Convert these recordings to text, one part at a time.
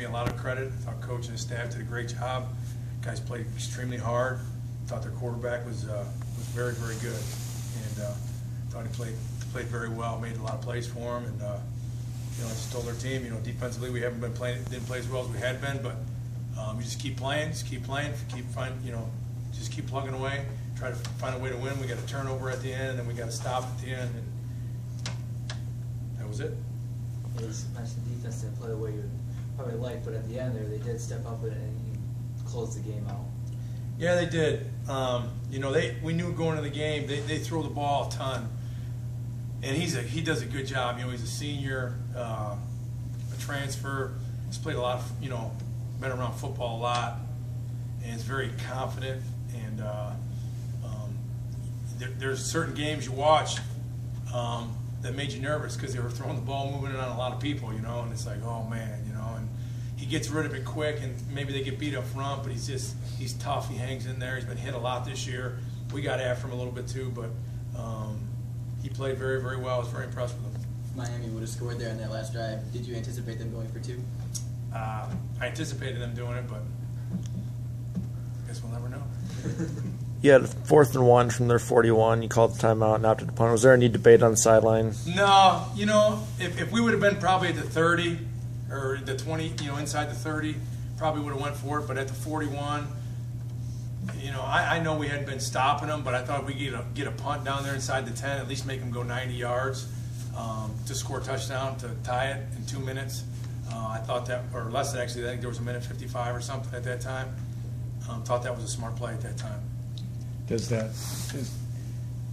me a lot of credit. I thought coach and his staff did a great job. Guys played extremely hard. Thought their quarterback was very, very good, and thought he played very well. Made a lot of plays for him, and I just told our team, defensively we haven't been playing, didn't play as well as we had been, but we just keep playing, just keep plugging away, try to find a way to win. We got a turnover at the end, and then we got to stop at the end, and that was it. Yeah, you mentioned the defense didn't play the way you would probably like, but at the end there, they did step up and close the game out. Yeah, they did. We knew going to the game, they throw the ball a ton, and he does a good job. He's a senior, a transfer. He's played a lot of, been around football a lot, and is very confident. And there's certain games you watch that made you nervous because they were throwing the ball, moving it on a lot of people, and it's like, oh man, and he gets rid of it quick, and maybe they get beat up front, but he's tough. He hangs in there. He's been hit a lot this year. We got after him a little bit too, but he played very, very well. I was very impressed with him. Miami would have scored there on that last drive. Did you anticipate them going for 2? I anticipated them doing it, but I guess we'll never know. You had 4th and 1 from their 41. You called the timeout and opted to punt. Was there any debate on the sideline? No. If we would have been probably at the 30 or the 20, inside the 30, probably would have went for it. But at the 41, I know we hadn't been stopping them, but I thought we'd get a punt down there inside the 10, at least make them go 90 yards to score a touchdown to tie it in 2 minutes. I thought that, or less than actually, I think there was a minute 55 or something at that time. Thought that was a smart play at that time. Does that,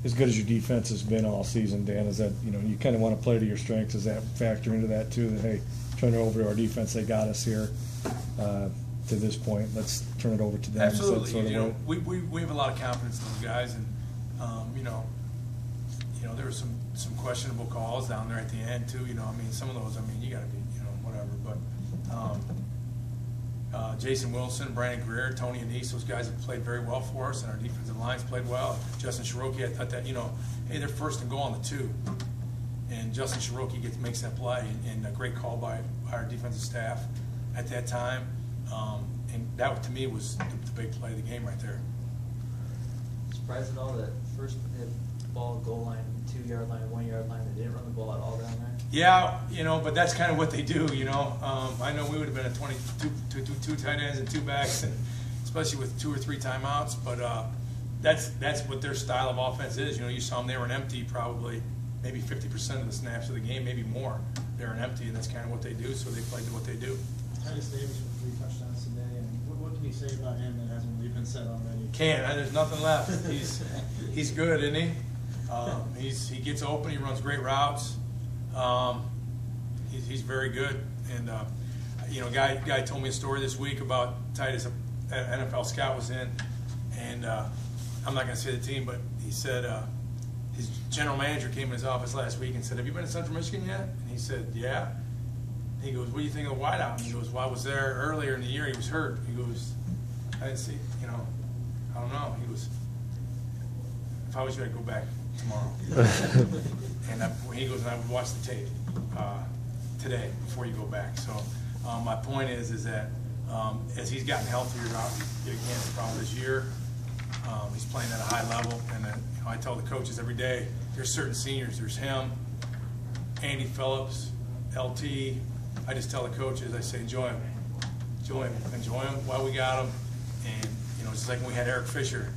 as good as your defense has been all season, Dan, is that, you kind of want to play to your strengths? Does that factor into that too, that, hey, turn it over to our defense, they got us here to this point, let's turn it over to them? Absolutely. Sort of we have a lot of confidence in those guys, and there were some questionable calls down there at the end too. Some of those, you got to be, whatever. But Jason Wilson, Brandon Greer, Tony Enos, those guys have played very well for us, and our defensive lines played well. Justin Shiroki, I thought that, hey, they're first and goal on the 2, and Justin Shiroki makes that play, and a great call by our defensive staff at that time. And that, to me, was the big play of the game right there. Surprised at all that first ball, goal line, 2-yard line, 1-yard line, they didn't run the ball at all down there? Yeah, but that's kind of what they do, I know we would have been at 22 tight ends and 2 backs, and especially with 2 or 3 timeouts, but that's what their style of offense is. You saw them, they were an empty probably maybe 50% of the snaps of the game, maybe more. They're an empty, and that's kind of what they do, so they played to what they do. Titus Davis with 3 touchdowns today, and what can you say about him that hasn't really been said already? There's nothing left. He's good, isn't he? He gets open. He runs great routes. He's very good. And guy told me a story this week about Titus. An NFL scout was in, and I'm not going to say the team, but he said his general manager came in his office last week and said, "Have you been to Central Michigan yet?" And he said, "Yeah." And he goes, "What do you think of the wideout?" And he goes, "Well, I was there earlier in the year. He was hurt." He goes, "I didn't see. I don't know." He goes, "If I was you, I'd go back tomorrow." And he goes, and I would watch the tape today before you go back. So my point is that as he's gotten healthier again throughout this year, he's playing at a high level. And I tell the coaches every day, there's certain seniors. There's him, Andy Phillips, LT. I just tell the coaches, I say, enjoy him while we got him. And it's like when we had Eric Fisher.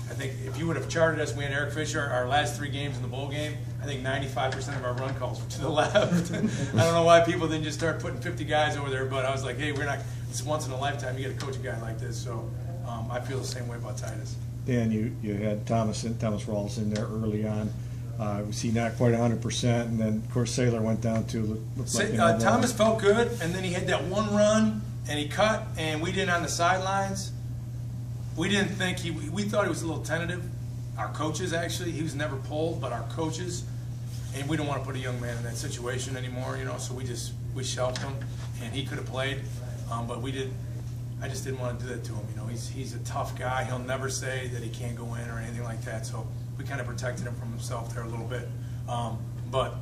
I think if you would have charted us, we had Eric Fisher, our last 3 games in the bowl game, I think 95% of our run calls were to the left. I don't know why people didn't just start putting 50 guys over there, but I was like, hey, it's once in a lifetime you get to coach a guy like this. So I feel the same way about Titus. Dan, you had Thomas Rawls in there early on. Was he not quite 100%? And then, of course, Saylor went down to like Thomas felt good, and then he had that one run, and he cut, and we didn't on the sidelines. We didn't think we thought he was a little tentative. Our coaches, actually, he was never pulled, but our coaches, and we don't want to put a young man in that situation anymore, so we shelved him, and he could have played, but I just didn't want to do that to him. He's a tough guy. He'll never say that he can't go in or anything like that, so we kind of protected him from himself there a little bit. But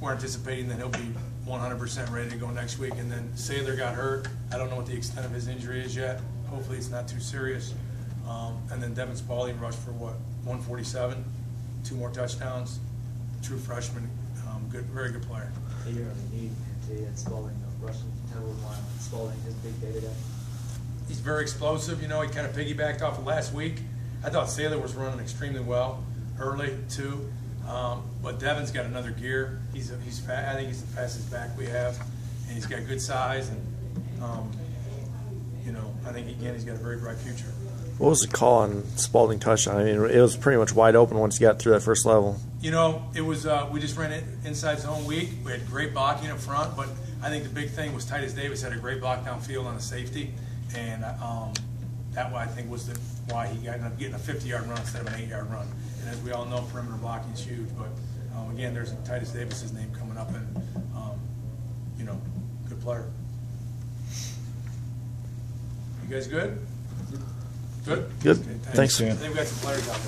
we're anticipating that he'll be 100% ready to go next week. And then Saylor got hurt. I don't know what the extent of his injury is yet. Hopefully it's not too serious. And then Devin Spalding rushed for what, 147, 2 more touchdowns. True freshman, good, very good player. You really need him to Spalding rushing heavily line. Spalding his big day today. He's very explosive. You know, he kind of piggybacked off of last week. I thought Saylor was running extremely well early too, but Devin's got another gear. He's fast. I think he's the fastest back we have, and he's got good size. And you know, I think again he's got a very bright future. What was the call on Spalding touchdown? I mean, it was pretty much wide open once you got through that first level. You know, it was we just ran it inside zone weak. We had great blocking up front, but I think the big thing was Titus Davis had a great block downfield on the safety, and that I think was why he ended up getting a 50-yard run instead of an 8-yard run. And as we all know, perimeter blocking is huge. But again, there's Titus Davis's name coming up, and you know, good player. You guys good? Good. Good. Okay, Thanks. I think we got some players out there.